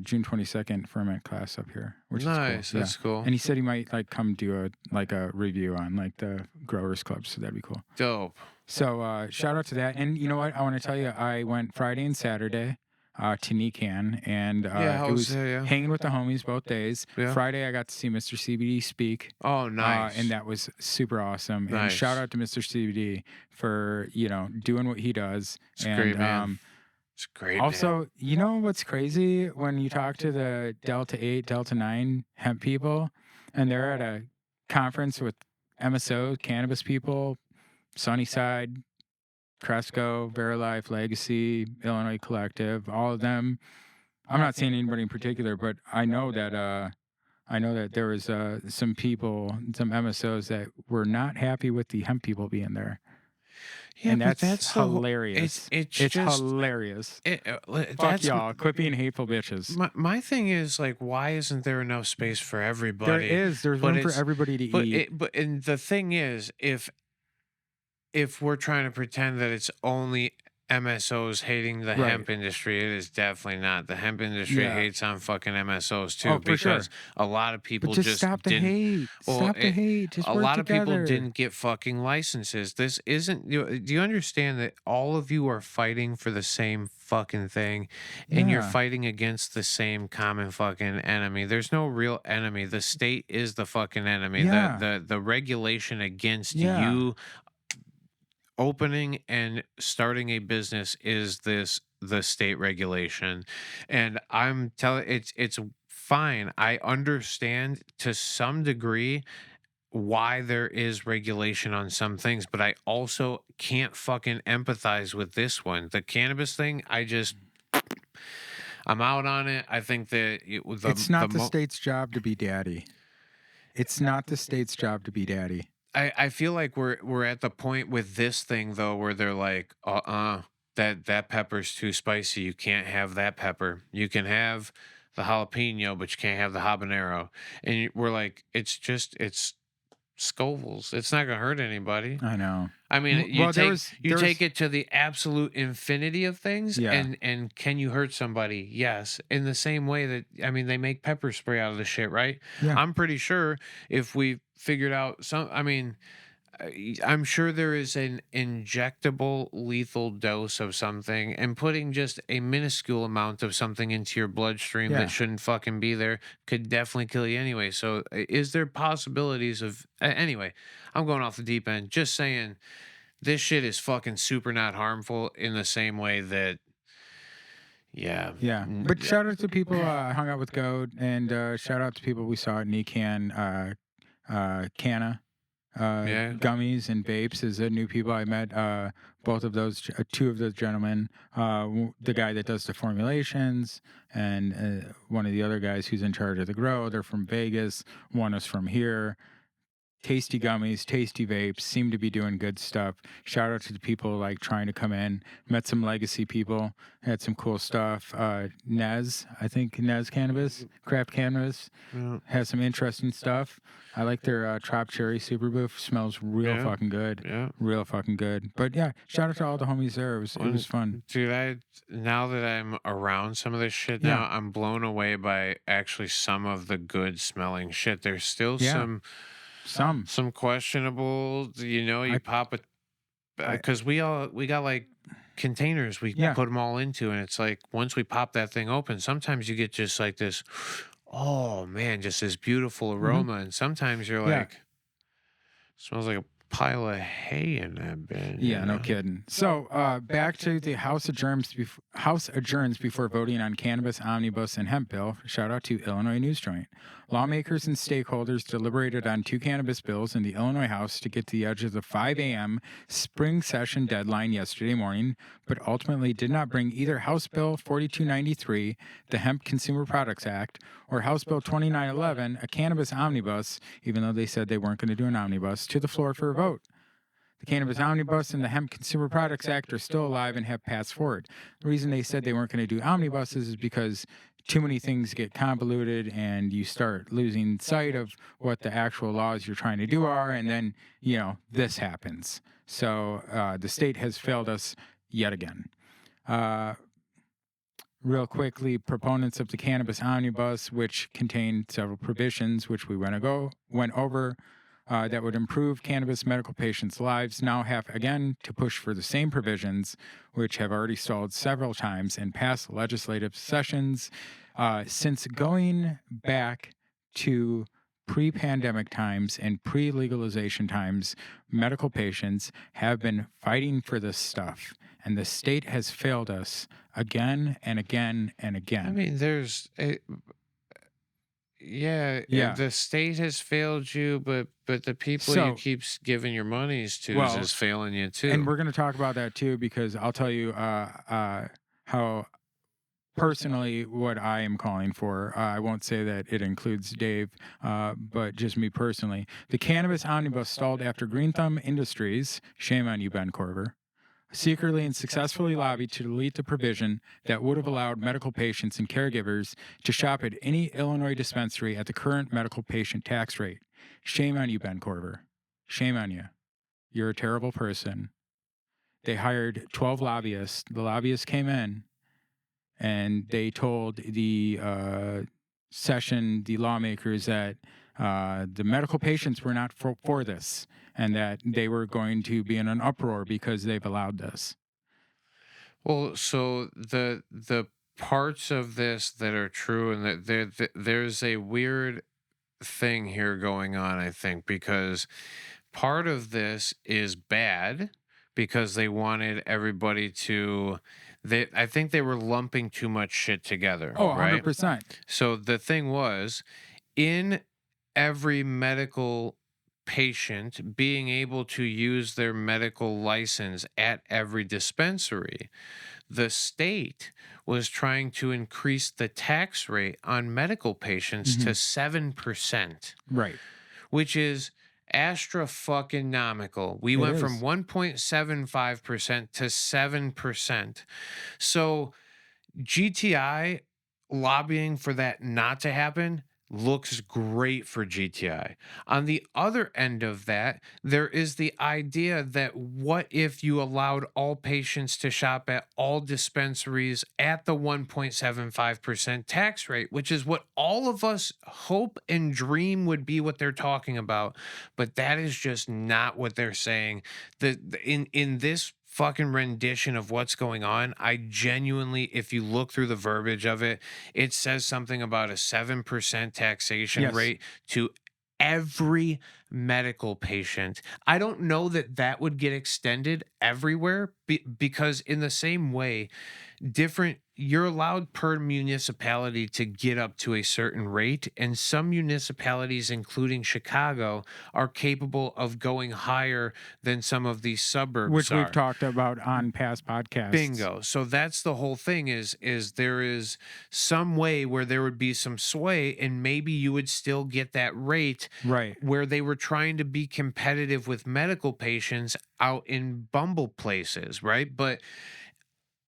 June 22nd ferment class up here, which nice. is cool. That's cool. And he said he might like come do a review on like the growers club, so that'd be cool. Dope. So shout out to that. And you know what? I want to tell you, I went Friday and Saturday to NECAN, and Yeah, it was yeah. hanging with the homies both days. Yeah. Friday, I got to see Mr. CBD speak. Oh, nice. And that was super awesome. And Nice. shout out to Mr. CBD for, doing what he does. It's and great, man. It's great. also, you know what's crazy when you talk to the Delta 8, Delta 9 hemp people, and they're at a conference with MSO, cannabis people, Sunnyside, Cresco, Verilife, Legacy, Illinois Collective, all of them. I'm not saying anybody in particular, but I know that I know that there was some people, some MSOs that were not happy with the hemp people being there. Yeah, And but that's the whole. hilarious. It's It's just. hilarious. Fuck That's y'all. Quit being hateful bitches. my thing is like, why isn't there enough space for There everybody? is. There's But room for it's everybody to eat. and the thing is, if we're trying to pretend that it's only MSOs hating the Right. hemp industry, it is definitely not. The hemp industry Yeah. hates on fucking MSOs too, Oh, for sure. because a lot of people But just stop the didn't. hate. Well, Stop the hate. Just a work lot of people together. didn't get fucking licenses. This isn't. Do you understand that all of you are fighting for the same fucking thing, and you're Yeah. fighting against the same common fucking enemy? There's no real enemy. The state is the fucking enemy. Yeah. The regulation against Yeah. you opening and starting a business is the state regulation. And I'm telling, it's fine. I understand to some degree why there is regulation on some things, but I also can't fucking empathize with this one. The cannabis thing, I'm out on it. I think that It's not the state's job to be daddy. It's not the state's job to be daddy. I feel like we're at the point with this thing though where they're like, that pepper's too spicy. You can't have that pepper. You can have the jalapeno, but you can't have the habanero. And we're like, it's Scovilles. It's not gonna hurt anybody. I know. I mean, Well, there take it to the absolute infinity of things, Yeah. and can you hurt somebody? Yes. In the same way that, I mean, they make pepper spray out of the shit, right? Yeah. I'm pretty sure if we figured out I'm sure there is an injectable lethal dose of something, and putting just a minuscule amount of something into your bloodstream Yeah. that shouldn't fucking be there could definitely kill you anyway. So, is there possibilities of anyway? I'm going off the deep end. Just saying, this shit is fucking super not harmful in the same way that. Yeah. Yeah. But shout out to people I hung out with Goat, and shout out to people we saw at NECAN, Canna. Yeah. Gummies and vapes is the new people I met. Both of those, two of those gentlemen, the guy that does the formulations, and one of the other guys who's in charge of the grow. They're from Vegas. One is from here. Tasty gummies, tasty vapes, seem to be doing good stuff. Shout out to the people like trying to come in. Met some legacy people, had some cool stuff. Nez, I think Nez Cannabis, Craft Cannabis, Yeah. has some interesting stuff. I like their Trop Cherry Super Boof. Smells real Yeah. fucking good. Yeah. Real fucking good. But yeah, shout out to all the homies there. It was fun. Dude, now that I'm around some of this shit Yeah. now, I'm blown away by actually some of the good smelling shit. There's still Yeah. some questionable, you pop it because we got like containers we Yeah. put them all into, and it's like once we pop that thing open, sometimes you get just like this, oh man, just this beautiful aroma, and sometimes you're Yeah. like, smells like a pile of hay in that bin. you Yeah, no know? kidding. So back to the House adjourns before voting on cannabis, omnibus, and hemp bill. Shout out to Illinois News Joint. Lawmakers and stakeholders deliberated on two cannabis bills in the Illinois House to get to the edge of the 5 a.m. spring session deadline yesterday morning, but ultimately did not bring either House Bill 4293, the Hemp Consumer Products Act, or House Bill 2911, a cannabis omnibus, even though they said they weren't going to do an omnibus, to the floor for a vote. The Cannabis Omnibus and the Hemp Consumer Products Act are still alive and have passed forward. The reason they said they weren't going to do omnibuses is because too many things get convoluted and you start losing sight of what the actual laws you're trying to do are, and then, this happens. So the state has failed us yet again. Real quickly, proponents of the Cannabis Omnibus, which contained several provisions which we went over, that would improve cannabis medical patients' lives, now have again to push for the same provisions, which have already stalled several times in past legislative sessions. Since going back to pre-pandemic times and pre-legalization times, medical patients have been fighting for this stuff, and the state has failed us again and again and again. I mean, the state has failed you, but the people you keep giving your monies to is failing you too. And we're going to talk about that too, because I'll tell you how personally what I am calling for. I won't say that it includes Dave, but just me personally. The cannabis omnibus stalled after Green Thumb Industries, shame on you, Ben Corver, secretly and successfully lobbied to delete the provision that would have allowed medical patients and caregivers to shop at any Illinois dispensary at the current medical patient tax rate. Shame on you, Ben Corver. Shame on you. You're a terrible person. They hired 12 lobbyists. The lobbyists came in and they told the the lawmakers, that the medical patients were not for this, and that they were going to be in an uproar because they've allowed this. Well, so the parts of this that are true, and that there's a weird thing here going on, I think, because part of this is bad because they wanted everybody to I think they were lumping too much shit together, Oh, right? 100%. So the thing was, in every medical patient being able to use their medical license at every dispensary, the state was trying to increase the tax rate on medical patients to 7%, Right. which is astra fucking nomical. We It went from is. 1.75% to 7%. So GTI lobbying for that not to happen looks great for GTI. On the other end of that, there is the idea that what if you allowed all patients to shop at all dispensaries at the 1.75% tax rate, which is what all of us hope and dream would be what they're talking about, but that is just not what they're saying. In this fucking rendition of what's going on, I genuinely, if you look through the verbiage of it, it says something about a 7% taxation Yes. rate to every medical patient. I don't know that that would get extended everywhere, because in the same way, you're allowed per municipality to get up to a certain rate, and some municipalities, including Chicago, are capable of going higher than some of these suburbs Which are. we've talked about on past podcasts. Bingo. So that's the whole thing, is there is some way where there would be some sway, and maybe you would still get that rate, Right. where they were trying to be competitive with medical patients out in bumble places, right? But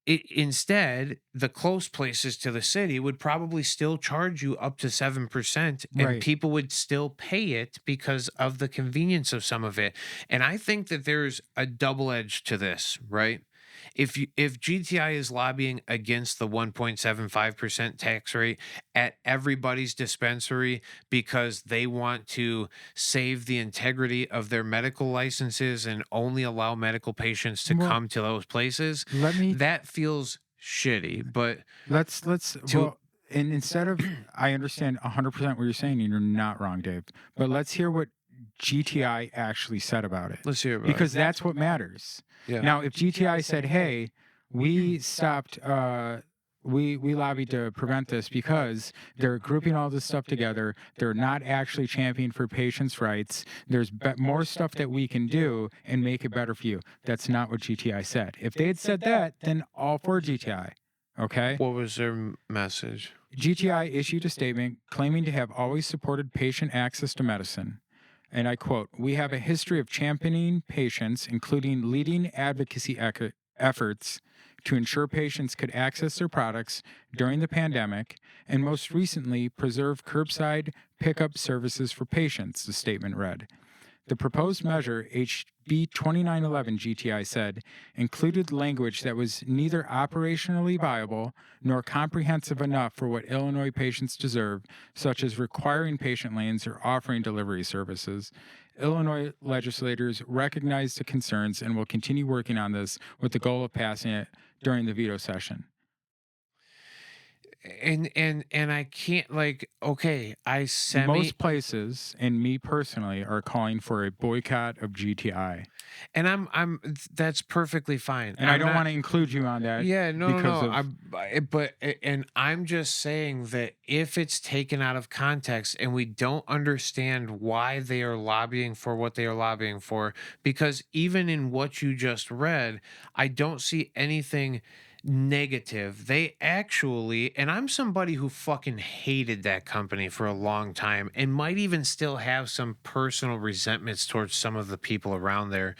instead, the close places to the city would probably still charge you up to 7%, and Right. people would still pay it because of the convenience of some of it. And I think that there's a double edge to this, right? If GTI is lobbying against the 1.75% tax rate at everybody's dispensary because they want to save the integrity of their medical licenses and only allow medical patients to Well, come to those places, Let me that feels shitty. But let's to- well, and instead of, I understand 100% what you're saying, and you're not wrong, Dave. But let's hear what GTI actually said about it, let's hear about because that's what matters. it. Now, if GTI said, "Hey, we stopped, we lobbied to prevent this because they're grouping all this stuff together. They're not actually championing for patients' rights. There's more stuff that we can do and make it better for you." That's not what GTI said. If they had said that, then all for GTI. Okay. What was their message? GTI issued a statement claiming to have always supported patient access to medicine. And I quote, "We have a history of championing patients, including leading advocacy efforts to ensure patients could access their products during the pandemic, and most recently, preserve curbside pickup services for patients," the statement read. The proposed measure, HB 2911, GTI said, included language that was neither operationally viable nor comprehensive enough for what Illinois patients deserve, such as requiring patient lanes or offering delivery services. Illinois legislators recognize the concerns and will continue working on this with the goal of passing it during the veto session. And I can't, like, okay, Most places, and me personally, are calling for a boycott of GTI. and I'm that's perfectly fine. And I don't want to include you on that. Yeah, no, because no, of, and I'm just saying that if it's taken out of context and we don't understand why they are lobbying for what they are lobbying for, because even in what you just read, I don't see anything negative. They actually, and I'm somebody who fucking hated that company for a long time and might even still have some personal resentments towards some of the people around there.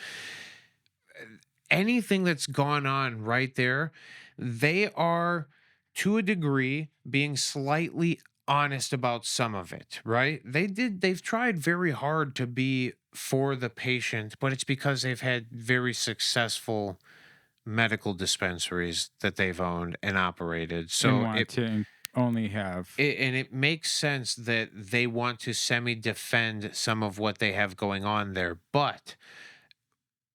Anything that's gone on right there, they are to a degree being slightly honest about some of it, right? They've tried very hard to be for the patient, but it's because they've had very successful medical dispensaries that they've owned and operated. And So want to only have. it makes sense that they want to semi defend some of what they have going on there. But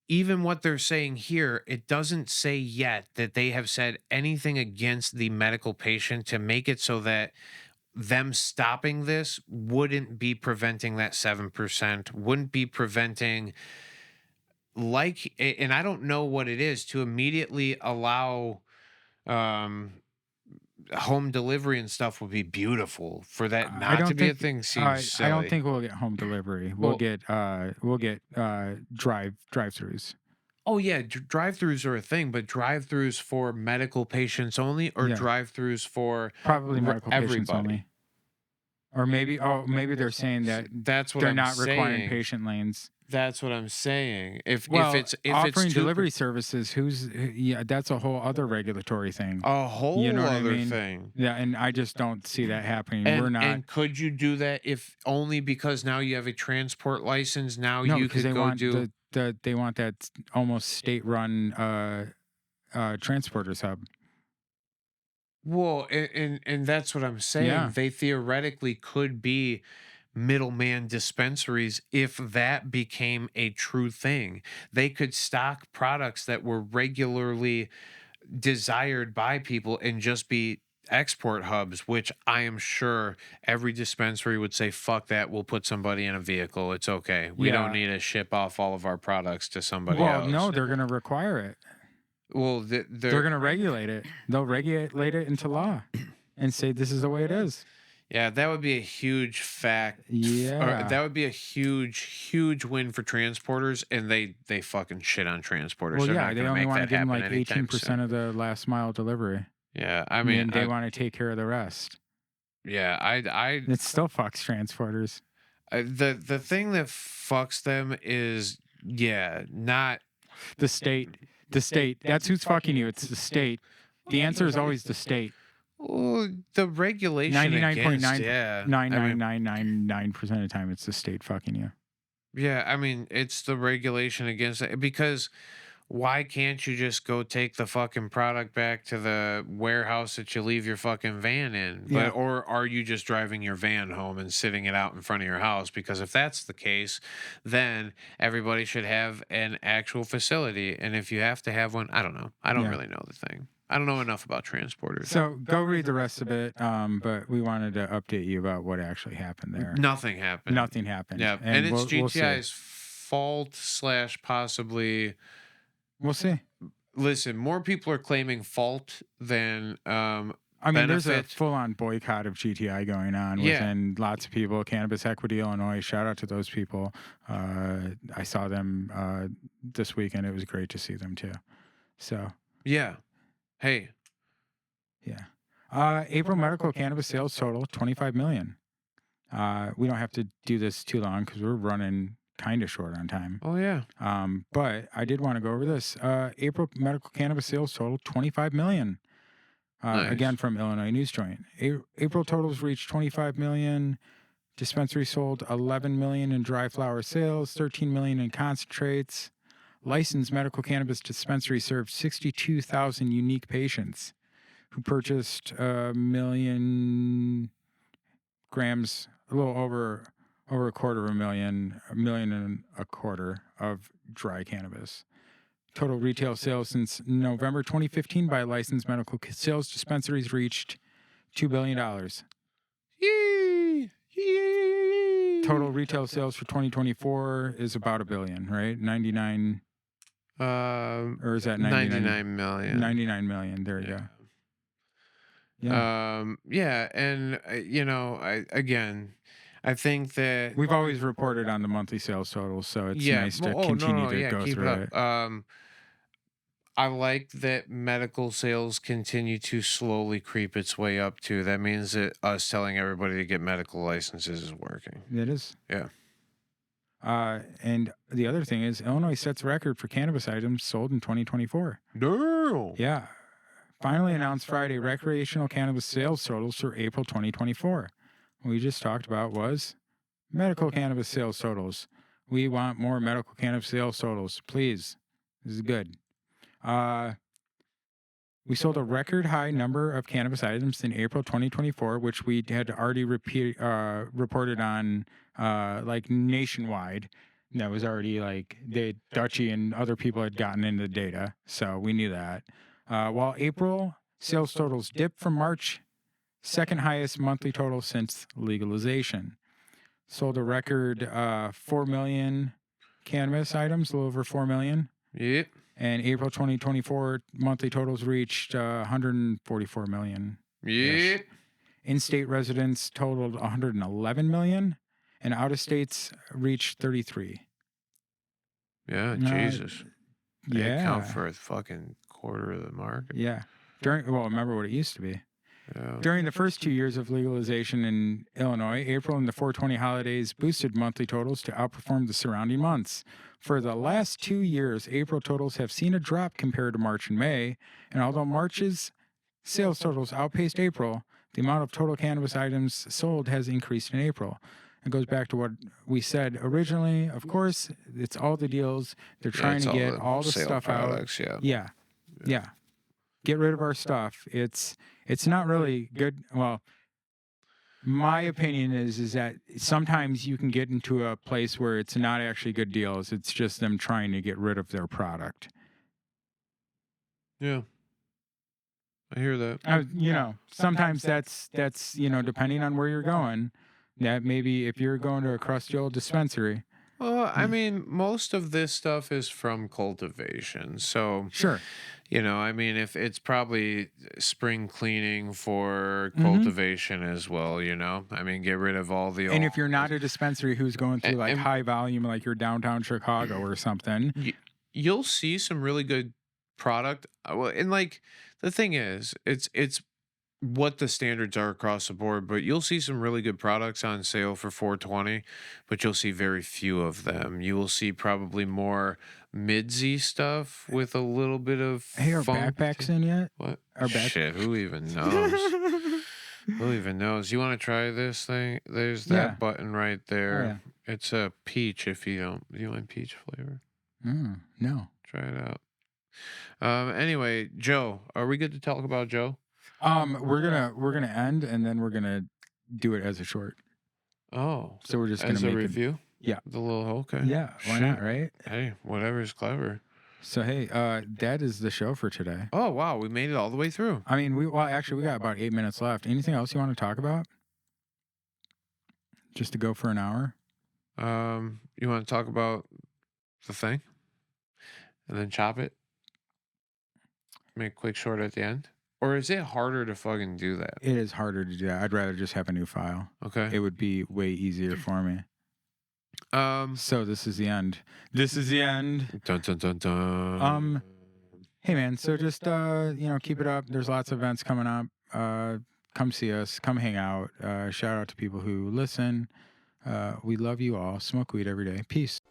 even what they're saying here, it doesn't say yet that they have said anything against the medical patient to make it so that them stopping this wouldn't be preventing that 7%, wouldn't be preventing, and I don't know what it is, to immediately allow um home delivery and stuff would be beautiful. For that I not to don't be a think. thing seems I don't silly. think we'll get home delivery. Well- We'll get drive-throughs. Oh yeah, drive-throughs are a thing, but drive-throughs for medical patients only, or Yeah. drive-throughs for Probably medical patients everybody? only. Or maybe they're saying that That's what they're I'm not requiring saying. patient lanes. That's what I'm saying. If Well, it's offering too, delivery services, that's a whole other regulatory thing. a whole You know what I other mean? thing. Yeah, and I just don't see that happening. And, We're not. and could you do that if only because now you have a transport license? Now No, you because could they go want do. they want that almost state-run transporters hub. Well, and that's what I'm saying. Yeah. They theoretically could be middleman dispensaries if that became a true thing. They could stock products that were regularly desired by people and just be export hubs, which I am sure every dispensary would say, fuck that, we'll put somebody in a vehicle. It's okay. We don't Yeah. need to ship off all of our products to somebody Well, else. no, they're going to require it. Well, They're going to regulate it. They'll regulate it into law and say this is the way it is. yeah, that would be a huge fact. Yeah. That would be a huge win for transporters, and they fucking shit on transporters. Well, They're yeah, not they gonna only make want to that give them happen like anytime 18% soon. of the last mile delivery. Yeah, I I mean, mean, they want to take care of the rest. yeah, I It still fucks transporters. the thing that fucks them is not. The state. That's who's fucking you. It's the state. The answer is always the state. Well, the regulation against, yeah, I mean, 99.9999% of the time, it's the state fucking you. yeah, I mean, it's the regulation against it because why can't you just go take the fucking product back to the warehouse that you leave your fucking van in? Yeah. Or are you just driving your van home and sitting it out in front of your house? Because if that's the case, then everybody should have an actual facility. And if you have to have one, I don't know. I don't Yeah. really know the thing. I don't know enough about transporters. So go read the rest of it. But we wanted to update you about what actually happened there. Nothing happened. Nothing happened. Yeah, and it's we'll see. GTI's fault / possibly. We'll see. Listen, more people are claiming fault than I mean, there's a benefit. full-on boycott of GTI going on within lots of people. Cannabis Equity Illinois, shout out to those people. I saw them this weekend. It was great to see them too. So Yeah. Hey. yeah. April medical cannabis sales total 25 million. We don't have to do this too long because we're running kind of short on time. Oh yeah. But I did want to go over this. April medical cannabis sales total 25 million. Nice. Again from Illinois News Joint. April totals reached 25 million. Dispensary sold 11 million in dry flower sales, 13 million in concentrates. Licensed medical cannabis dispensary served 62,000 unique patients who purchased a million grams, a little over a quarter of a million and a quarter of dry cannabis. Total retail sales since November 2015 by licensed medical sales dispensaries reached $2 billion. Yee! Yee! Total retail sales for 2024 is about $1 billion, right? 99, or is that 99 million. 99 million. There you go. Yeah. Yeah, and I think that We've always reported on the monthly sales totals, so it's nice to continue to go keep through it up. I like that medical sales continue to slowly creep its way up too. That means that us telling everybody to get medical licenses is working. It is. Yeah. And the other thing is Illinois sets record for cannabis items sold in 2024. No. Yeah. Finally announced Friday recreational cannabis sales totals for April 2024. What we just talked about was medical cannabis sales totals. We want more medical cannabis sales totals. Please. This is good. We sold a record high number of cannabis items in April 2024, which we had already reported on like nationwide. That was already like Dutchy and other people had gotten into the data, so we knew that. While April sales totals dipped from March, second highest monthly total since legalization. Sold a record 4 million cannabis items, a little over 4 million. Yep. And April 2024 monthly totals reached 144 million. Yep. In-state residents totaled 111 million, and out-of-states reached 33. Yeah, Jesus. They Yeah. account for a fucking quarter of the market. Yeah. Remember what it used to be. Yeah. During the first 2 years of legalization in Illinois, April and the 420 holidays boosted monthly totals to outperform the surrounding months. For the last 2 years, April totals have seen a drop compared to March and May, and although March's sales totals outpaced April, the amount of total cannabis items sold has increased in April. It goes back to what we said originally. Of course, it's all the deals. They're trying it's to all get the all the sale stuff products, out. yeah. Yeah. Get rid of our stuff. It's not really good. Well, my opinion is that sometimes you can get into a place where it's not actually good deals. It's just them trying to get rid of their product. Yeah. I hear that. Sometimes that's depending on where you're going, that maybe if you're going to a crusty old dispensary. Well, I mean, most of this stuff is from cultivation. So, Sure. if it's probably spring cleaning for Mhm. cultivation as well, get rid of all the And if you're not a dispensary who's going through like and- high volume, like you're downtown Chicago or something. you'll see some really good product. Well, and like the thing is, it's what the standards are across the board, but you'll see some really good products on sale for 420, but you'll see very few of them. You will see probably more midsy stuff with a little bit of Hey, are funk backpacks to- in yet? What? Are back- Shit, who even knows? Who even knows? You want to try this thing? There's that Yeah. button right there. Oh, yeah. It's a peach if you don't. Do you like peach flavor? No. Try it out. Anyway, Joe, are we good to talk about Joe? We're gonna end and then we're gonna do it as a short. Oh, So we're just gonna as a make review? Yeah. The little okay. it. Yeah, why not, right? Hey, whatever's clever. So hey, that is the show for today. Oh wow, we made it all the way through. I mean, we got about 8 minutes left. Anything else you want to talk about? Just to go for an hour? You want to talk about the thing, and then chop it? Make a quick short at the end, or is it harder to fucking do that? It is harder to do that. I'd rather just have a new file. Okay. It would be way easier for me. Um. So this is the end. This is the end. Dun dun dun dun. Hey man, so just keep it up. There's lots of events coming up. Come see us. Come hang out. Shout out to people who listen. We love you all. Smoke weed every day. Peace.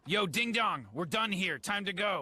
Yo, ding dong, we're done here. Time to go.